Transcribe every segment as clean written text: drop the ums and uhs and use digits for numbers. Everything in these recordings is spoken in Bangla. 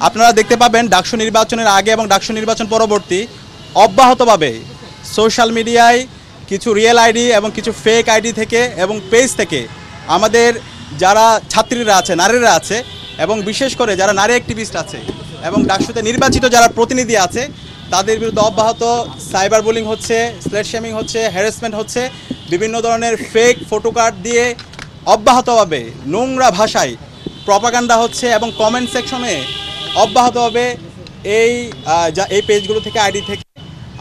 আপনারা দেখতে পাবেন ডাকসু নির্বাচনের আগে এবং ডাকসু নির্বাচন পরবর্তী অব্যাহতভাবে সোশ্যাল মিডিয়ায় কিছু রিয়েল আইডি এবং কিছু ফেক আইডি থেকে এবং পেজ থেকে আমাদের যারা ছাত্রীরা আছে, নারীরা আছে এবং বিশেষ করে যারা নারী অ্যাক্টিভিস্ট আছে এবং ডাকসুতে নির্বাচিত যারা প্রতিনিধি আছে তাদের বিরুদ্ধে অব্যাহত সাইবার বুলিং হচ্ছে, স্লেট শেমিং হচ্ছে, হ্যারাসমেন্ট হচ্ছে, বিভিন্ন ধরনের ফেক ফটো কার্ড দিয়ে অব্যাহতভাবে নোংরা ভাষায় প্রপাগান্ডা হচ্ছে এবং কমেন্ট সেকশনে অব্যাহতভাবে এই পেজগুলো থেকে আইডি থেকে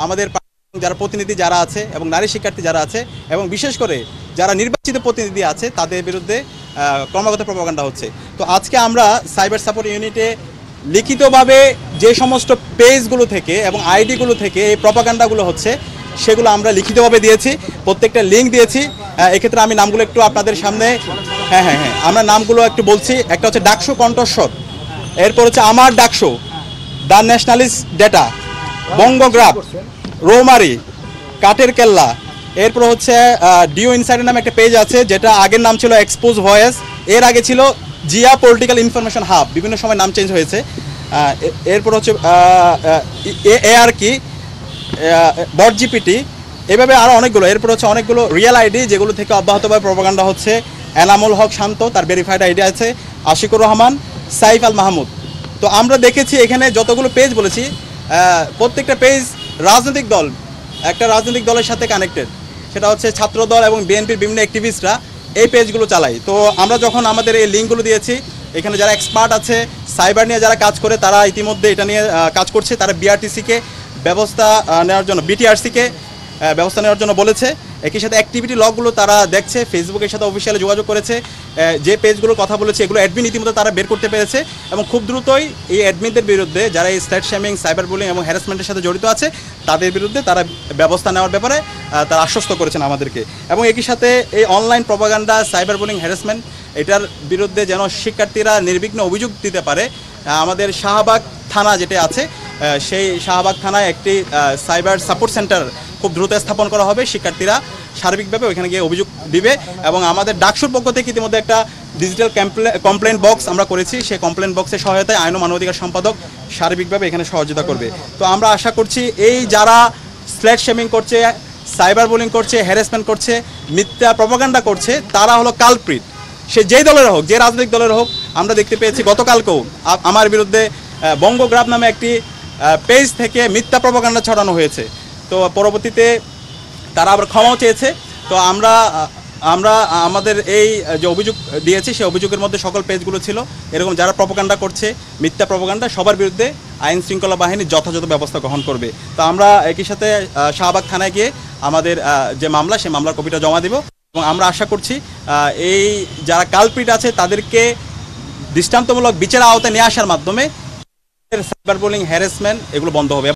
আমাদের যারা প্রতিনিধি যারা আছে এবং নারী শিক্ষার্থী যারা আছে এবং বিশেষ করে যারা নির্বাচিত প্রতিনিধি আছে তাদের বিরুদ্ধে ক্রমাগত প্রপাগান্ডা হচ্ছে। তো আজকে আমরা সাইবার সাপোর্ট ইউনিটে লিখিতভাবে যে সমস্ত পেজগুলো থেকে এবং আইডিগুলো থেকে এই প্রপাগান্ডাগুলো হচ্ছে সেগুলো আমরা লিখিতভাবে দিয়েছি, প্রত্যেকটা লিঙ্ক দিয়েছি। এক্ষেত্রে আমি নামগুলো একটু আপনাদের সামনে আমরা নামগুলো একটু বলছি। একটা হচ্ছে ডাকসু কণ্ঠস্বর, এরপর হচ্ছে আমার ডাকসু, দ্য ন্যাশনালিস্ট ডেটা, বঙ্গগ্রাফ, রৌমারি, কাঠের কেল্লা, এরপর হচ্ছে ডিও ইনসাইডার নামে একটা পেজ আছে যেটা আগের নাম ছিল এক্সপোজ ভয়েস, এর আগে ছিল জিয়া পলিটিক্যাল ইনফরমেশন হাব, বিভিন্ন সময় নাম চেঞ্জ হয়েছে। এরপর হচ্ছে এআর কি, বটজিপিটি, এভাবে আরও অনেকগুলো। এরপর হচ্ছে অনেকগুলো রিয়েল আইডি যেগুলো থেকে অব্যাহতভাবে প্রপাগান্ডা হচ্ছে। এনামুল হক শান্ত, তার ভেরিফাইড আইডি আছে, আশিকুর রহমান, সাইফ আল মাহমুদ। তো আমরা দেখেছি এখানে যতগুলো পেজ বলেছি প্রত্যেকটা পেজ রাজনৈতিক দল, একটা রাজনৈতিক দলের সাথে কানেক্টেড, সেটা হচ্ছে ছাত্র দল এবং বিএনপির বিভিন্ন অ্যাক্টিভিস্টরা এই পেজগুলো চালায়। তো আমরা যখন আমাদের এই লিঙ্কগুলো দিয়েছি, এখানে যারা এক্সপার্ট আছে সাইবার নিয়ে যারা কাজ করে তারা ইতিমধ্যে এটা নিয়ে কাজ করছে, তারা বিআরটিসিকে ব্যবস্থা নেওয়ার জন্য, বিটিআরসিকে ব্যবস্থা নেওয়ার জন্য বলেছে। একই সাথে অ্যাক্টিভিটি লগগুলো তারা দেখছে, ফেসবুকের সাথে অফিসিয়ালি যোগাযোগ করেছে, যে পেজগুলোর কথা বলেছে এগুলো অ্যাডমিন ইতিমধ্যে তারা বের করতে পেরেছে এবং খুব দ্রুতই এই অ্যাডমিনদের বিরুদ্ধে যারা এই স্লেট শেমিং, সাইবার বুলিং এবং হ্যারাসমেন্টের সাথে জড়িত আছে তাদের বিরুদ্ধে তারা ব্যবস্থা নেওয়ার ব্যাপারে তারা আশ্বস্ত করেছেন আমাদেরকে। এবং একই সাথে এই online propaganda, cyber bullying, harassment এটার বিরুদ্ধে যেন শিক্ষার্থীরা নির্বিঘ্ন অভিযোগ দিতে পারে, আমাদের শাহবাগ থানা যেটা আছে সেই শাহবাগ থানায় একটি সাইবার সাপোর্ট সেন্টার খুব দ্রুত স্থাপন করা হবে। শিক্ষার্থীরা সার্বিকভাবে ওইখানে গিয়ে অভিযোগ দিবে এবং আমাদের ডাকসুর পক্ষ থেকে ইতিমধ্যে একটা ডিজিটাল কমপ্লেন বক্স আমরা করেছি, সেই কমপ্লেন বক্সের সহায়তায় আইন ও মানবাধিকার সম্পাদক সার্বিকভাবে এখানে সহযোগিতা করবে। তো আমরা আশা করছি এই যারা স্লেট শেমিং করছে, সাইবার বুলিং করছে, হ্যারাসমেন্ট করছে, মিথ্যা প্রপাগান্ডা করছে, তারা হলো কালপ্রিট। সে যেই দলের হোক, যে রাজনৈতিক দলের হোক। আমরা দেখতে পেয়েছি গতকালকেও আমার বিরুদ্ধে বঙ্গগ্রাফ নামে একটি পেজ থেকে মিথ্যা প্রপাগান্ডা ছড়ানো হয়েছে। তো পরবর্তীতে তারা আবার ক্ষমাও চেয়েছে। তো আমরা আমাদের এই যে অভিযোগ দিয়েছি সেই অভিযোগের মধ্যে সকল পেজগুলো ছিল এরকম যারা প্রপাগান্ডা করছে, মিথ্যা প্রপাগান্ডা, সবার বিরুদ্ধে আইন শৃঙ্খলা বাহিনী যথাযথ ব্যবস্থা গ্রহণ করবে। তো আমরা একই সাথে শাহবাগ থানায় গিয়ে আমাদের যে মামলা, সেই মামলার কপিটা জমা দেব এবং আমরা আশা করছি এই যারা কালপ্রিট আছে তাদেরকে দৃষ্টান্তমূলক বিচারের আওতায় নিয়ে আসার মাধ্যমে সাইবার বুলিং, হ্যারাসমেন্ট এগুলো বন্ধ হবে।